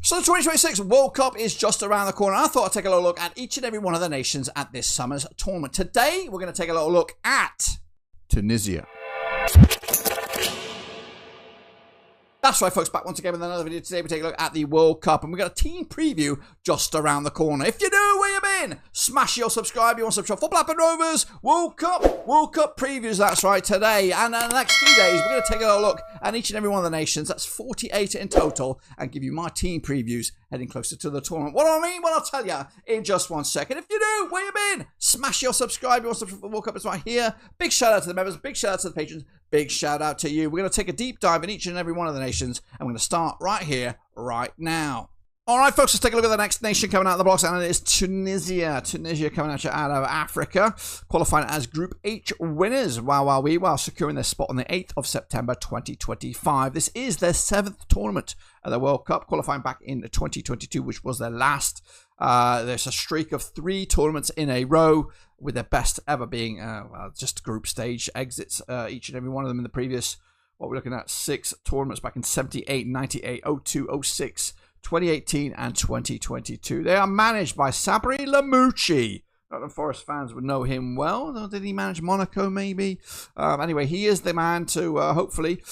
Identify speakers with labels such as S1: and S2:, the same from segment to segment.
S1: So the 2026 World Cup is just around the corner. I thought I'd take a little look at each and every one of the nations at this summer's tournament. Today, we're going to take a little look at Tunisia. That's right, folks. Back once again with another video. Today we take a look at the World Cup, and we've got a team preview just around the corner. If you know where you've been, smash your subscribe. You want to subscribe for Blackburn Rovers World Cup previews. That's right, today and in the next few days we're going to take a little look at each and every one of the nations. That's 48 in total, and give you my team previews heading closer to the tournament. What do I mean? Well, I'll tell you in just one second. If you know where you've been, smash your subscribe. You want to subscribe for the World Cup? It's right here. Big shout out to the members. Big shout out to the patrons. Big shout out to you. We're going to take a deep dive in each and every one of the nations, and we're going to start right here, right now. All right, folks, let's take a look at the next nation coming out of the blocks, and it is Tunisia. Tunisia coming out of Africa, qualifying as Group H winners, while securing their spot on the 8th of September 2025. This is their 7th tournament at the World Cup, qualifying back in 2022, which was their last. There's a streak of 3 tournaments in a row, with their best ever being just group stage exits, each and every one of them in the previous, what we're looking at, 6 tournaments back in 78, 98, 02, 06, 2018 and 2022. They are managed by Sabri Lamouchi. Nottingham Forest fans would know him well. Did he manage Monaco, maybe? Anyway, he is the man to hopefully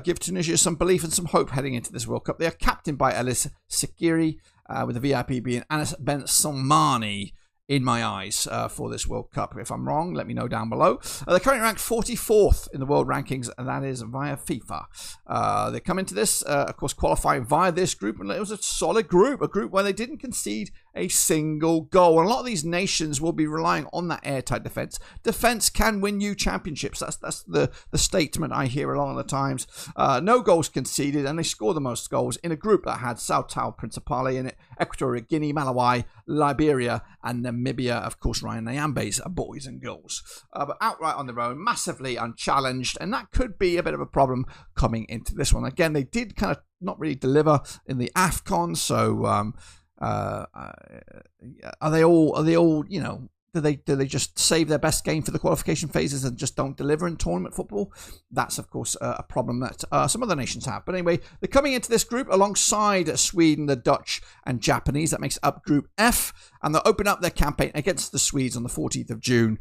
S1: give Tunisia some belief and some hope heading into this World Cup. They are captained by Elis Sekiri, with the VIP being Anas Ben Salmani, in my eyes, for this World Cup. If I'm wrong, let me know down below. They're currently ranked 44th in the world rankings, and that is via FIFA. They come into this, of course, qualifying via this group, and it was a solid group, a group where they didn't concede a single goal. And a lot of these nations will be relying on that airtight defense. Defense can win you championships. That's the statement I hear a lot of the times. No goals conceded, and they score the most goals in a group that had Sao Tao Principale in it, Equatorial Guinea, Malawi, Liberia, and Namibia, of course. Ryan Nyambe's boys and girls. But outright on their own, massively unchallenged, and that could be a bit of a problem coming into this one. Again, they did kind of not really deliver in the AFCON, so are they all, you know, do they just save their best game for the qualification phases and just don't deliver in tournament football? That's, of course, a problem that some other nations have. But anyway, they're coming into this group alongside Sweden, the Dutch, and Japanese. That makes up Group F, and they'll open up their campaign against the Swedes on the 14th of June,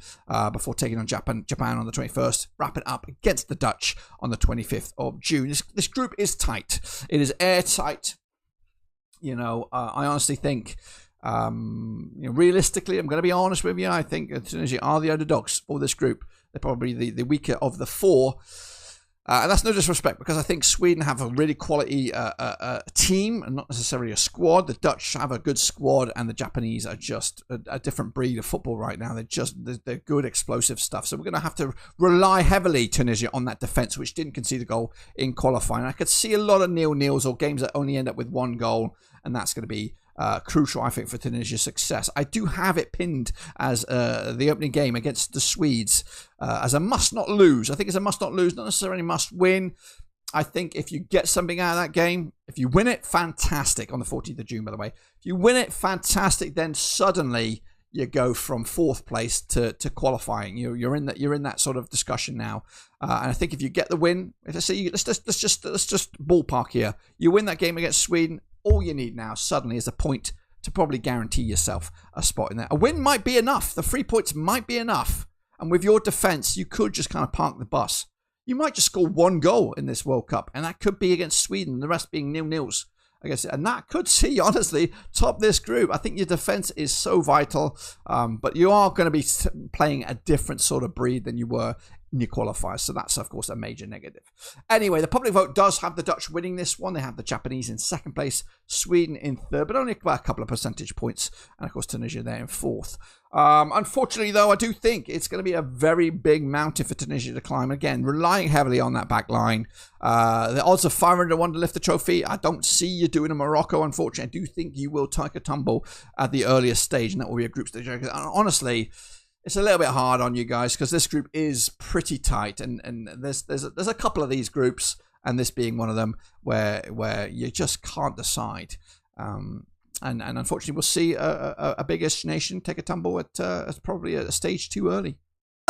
S1: before taking on Japan on the 21st, wrapping up against the Dutch on the 25th of June. This group is tight. It is airtight. You know, I honestly think, realistically, I'm going to be honest with you, I think Tunisia are the underdogs for this group. They're probably the weaker of the 4. And that's no disrespect, because I think Sweden have a really quality team and not necessarily a squad. The Dutch have a good squad, and the Japanese are just a different breed of football right now. They're good, explosive stuff. So we're going to have to rely heavily, Tunisia, on that defence, which didn't concede a goal in qualifying. I could see a lot of nil-nils or games that only end up with 1 goal, and that's going to be crucial, I think, for Tunisia's success. I do have it pinned as the opening game against the Swedes as a must not lose. I think it's a must not lose, not necessarily must win. I think if you get something out of that game, if you win it, fantastic. On the 14th of June, by the way. If you win it, fantastic. Then suddenly you go from 4th place to qualifying. You're in that sort of discussion now. And I think if you get the win, let's just ballpark here. You win that game against Sweden. All you need now suddenly is a point to probably guarantee yourself a spot in there. A win might be enough. The 3 points might be enough. And with your defence, you could just kind of park the bus. You might just score 1 goal in this World Cup, and that could be against Sweden, the rest being nil-nils. I guess, and that could see, honestly, top this group. I think your defence is so vital, but you are going to be playing a different sort of breed than you were in your qualifiers. So that's, of course, a major negative. Anyway, the public vote does have the Dutch winning this one. They have the Japanese in 2nd place, Sweden in 3rd, but only by a couple of percentage points. And, of course, Tunisia there in 4th. Unfortunately, though, I do think it's going to be a very big mountain for Tunisia to climb. Again, relying heavily on that back line. The odds of 500-1 to lift the trophy, I don't see you doing in Morocco, unfortunately. I do think you will take a tumble at the earliest stage, and that will be a group stage. Honestly, it's a little bit hard on you guys, because this group is pretty tight, and there's a couple of these groups, and this being one of them, where you just can't decide. And unfortunately, we'll see a biggish nation take a tumble at probably a stage too early.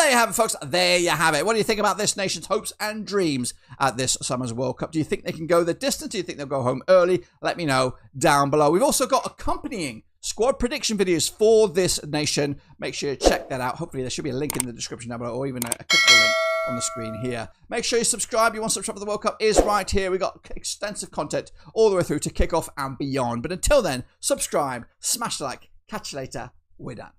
S1: there you have it, folks. There you have it. What do you think about this nation's hopes and dreams at this summer's World Cup? Do you think they can go the distance? Do you think they'll go home early? Let me know down below. We've also got accompanying squad prediction videos for this nation. Make sure you check that out. Hopefully there should be a link in the description down below, or even a clickable link on the screen here. Make sure you subscribe. Your one-stop shop for the World Cup is right here. We got extensive content all the way through to kickoff and beyond. But until then, subscribe, smash the like. Catch you later. We're done.